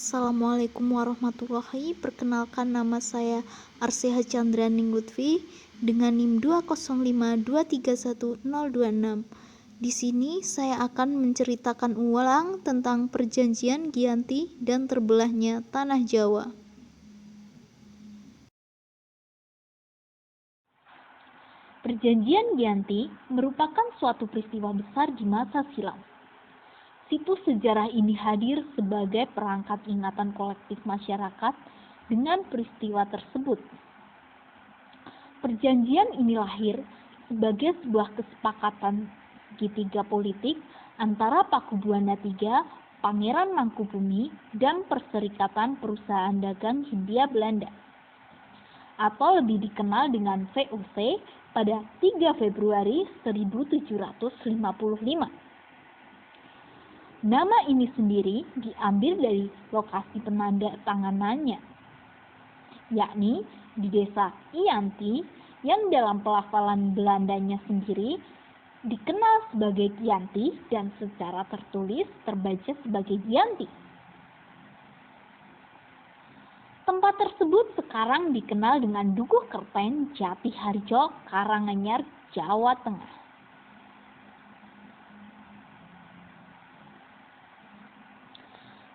Assalamualaikum warahmatullahi. Perkenalkan, nama saya Arsiha Chandraning Lutfi dengan NIM 205231026. Di sini saya akan menceritakan ulang tentang Perjanjian Giyanti dan terbelahnya Tanah Jawa. Perjanjian Giyanti merupakan suatu peristiwa besar di masa silam. Situs sejarah ini hadir sebagai perangkat ingatan kolektif masyarakat dengan peristiwa tersebut. Perjanjian ini lahir sebagai sebuah kesepakatan segitiga politik antara Pakubuwana III, Pangeran Mangkubumi, dan Perserikatan Perusahaan Dagang Hindia Belanda, atau lebih dikenal dengan VOC, pada 3 Februari 1755. Nama ini sendiri diambil dari lokasi penandatanganannya, yakni di desa Giyanti yang dalam pelafalan Belandanya sendiri dikenal sebagai Giyanti dan secara tertulis terbaca sebagai Giyanti. Tempat tersebut sekarang dikenal dengan Dukuh Kerpen, Jatiharjo, Karanganyar, Jawa Tengah.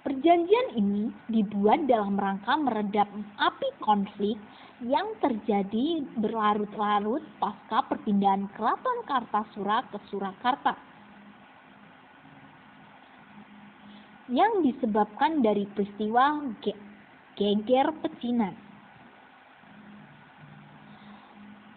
Perjanjian ini dibuat dalam rangka meredam api konflik yang terjadi berlarut-larut pasca perpindahan Keraton Kartasura ke Surakarta, yang disebabkan dari peristiwa geger pecinan.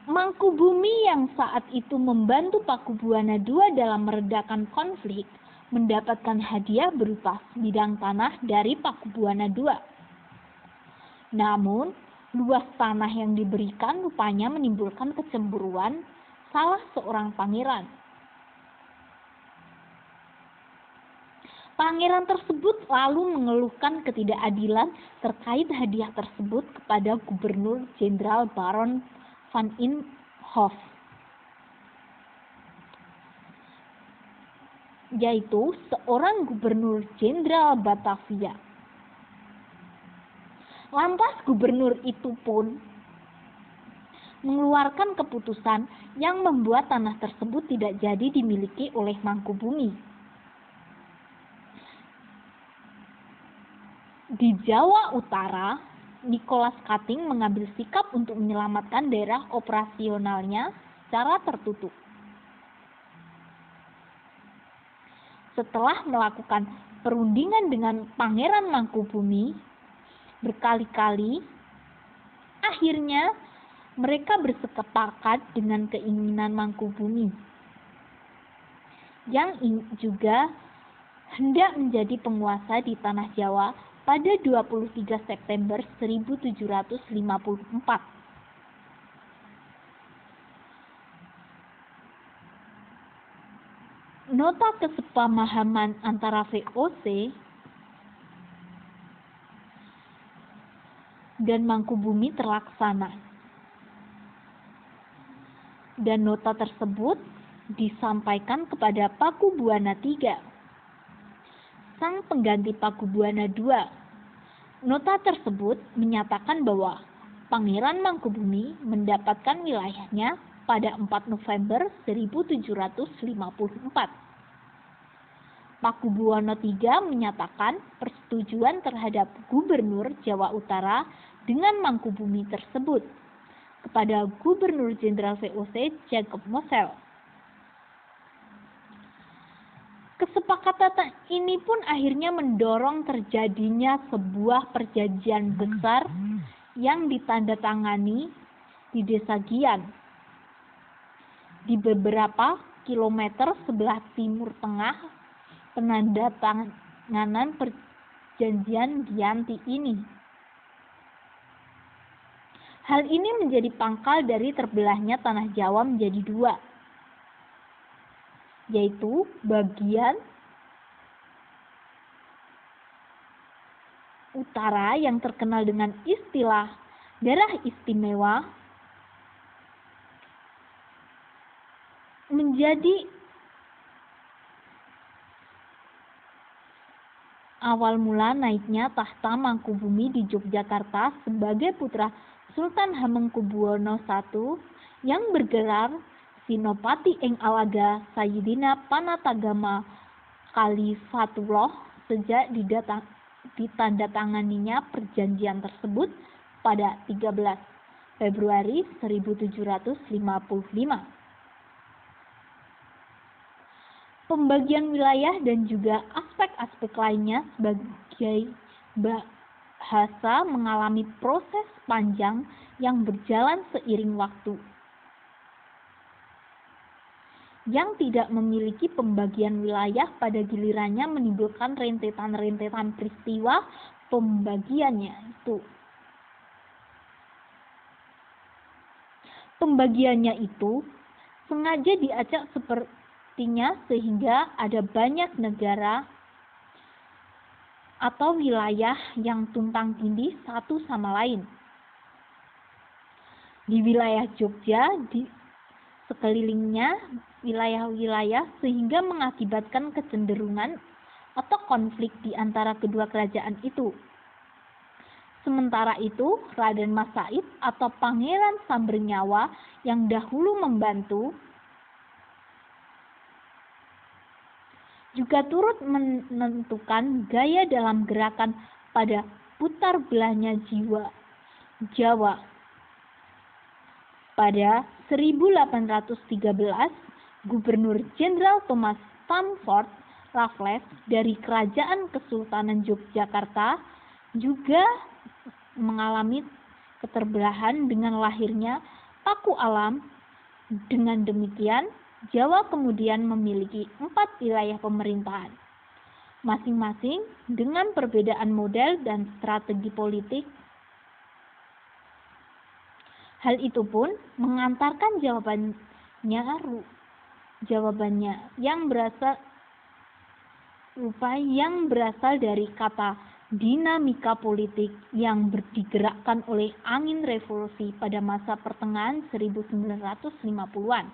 Mangkubumi yang saat itu membantu Pakubuwana II dalam meredakan konflik mendapatkan hadiah berupa sebidang tanah dari Pakubuwana II. Namun, luas tanah yang diberikan rupanya menimbulkan kecemburuan salah seorang pangeran. Pangeran tersebut lalu mengeluhkan ketidakadilan terkait hadiah tersebut kepada Gubernur Jenderal Baron van Imhoff, yaitu seorang gubernur jenderal Batavia. Lantas gubernur itu pun mengeluarkan keputusan yang membuat tanah tersebut tidak jadi dimiliki oleh Mangkubumi. Di Jawa Utara, Nicholas Kating mengambil sikap untuk menyelamatkan daerah operasionalnya secara tertutup. Setelah melakukan perundingan dengan Pangeran Mangkubumi berkali-kali, akhirnya mereka bersepakat dengan keinginan Mangkubumi yang juga hendak menjadi penguasa di tanah Jawa pada 23 September 1754. Nota kesepamahaman antara VOC dan Mangkubumi terlaksana, dan nota tersebut disampaikan kepada Pakubuwana III, sang pengganti Pakubuwana II. Nota tersebut menyatakan bahwa Pangeran Mangkubumi mendapatkan wilayahnya pada 4 November 1754. Pakubuwana III menyatakan persetujuan terhadap Gubernur Jawa Utara dengan Mangkubumi tersebut kepada Gubernur Jenderal VOC Jacob Mosel. Kesepakatan ini pun akhirnya mendorong terjadinya sebuah perjanjian besar yang ditandatangani di Desa Giyan, di beberapa kilometer sebelah timur tengah penandatanganan Perjanjian Giyanti ini. Hal ini menjadi pangkal dari terbelahnya tanah Jawa menjadi dua, yaitu bagian utara yang terkenal dengan istilah daerah istimewa menjadi Awal mula naiknya tahta Mangkubumi di Yogyakarta sebagai putra Sultan Hamengkubuwono I yang bergelar Sinopati ing Alaga Sayyidina Panatagama Khalifatullah sejak ditandatanganinya perjanjian tersebut pada 13 Februari 1755. Pembagian wilayah dan juga aspek-aspek lainnya sebagai bahasa mengalami proses panjang yang berjalan seiring waktu. Yang tidak memiliki pembagian wilayah pada gilirannya menimbulkan rentetan-rentetan peristiwa pembagiannya itu. Pembagiannya itu sengaja diacak sepertinya sehingga ada banyak negara atau wilayah yang tumpang tindih satu sama lain. Di wilayah Jogja, di sekelilingnya wilayah-wilayah sehingga mengakibatkan kecenderungan atau konflik di antara kedua kerajaan itu. Sementara itu, Raden Mas Said atau Pangeran Sambernyawa yang dahulu membantu juga turut menentukan gaya dalam gerakan pada putar belahnya Jawa. Pada 1813, Gubernur Jenderal Thomas Stamford Raffles dari Kerajaan Kesultanan Yogyakarta juga mengalami keterbelahan dengan lahirnya Paku Alam. Dengan demikian, Jawa kemudian memiliki 4 wilayah pemerintahan, masing-masing dengan perbedaan model dan strategi politik. Hal itu pun mengantarkan jawabannya yang berasal dari kata dinamika politik yang digerakkan oleh angin revolusi pada masa pertengahan 1950-an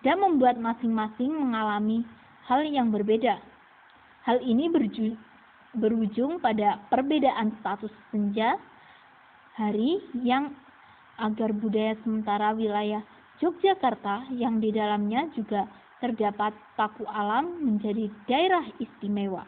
dan membuat masing-masing mengalami hal yang berbeda. Hal ini berujung pada perbedaan status senja hari yang agar budaya sementara wilayah Yogyakarta yang di dalamnya juga terdapat Paku Alam menjadi daerah istimewa.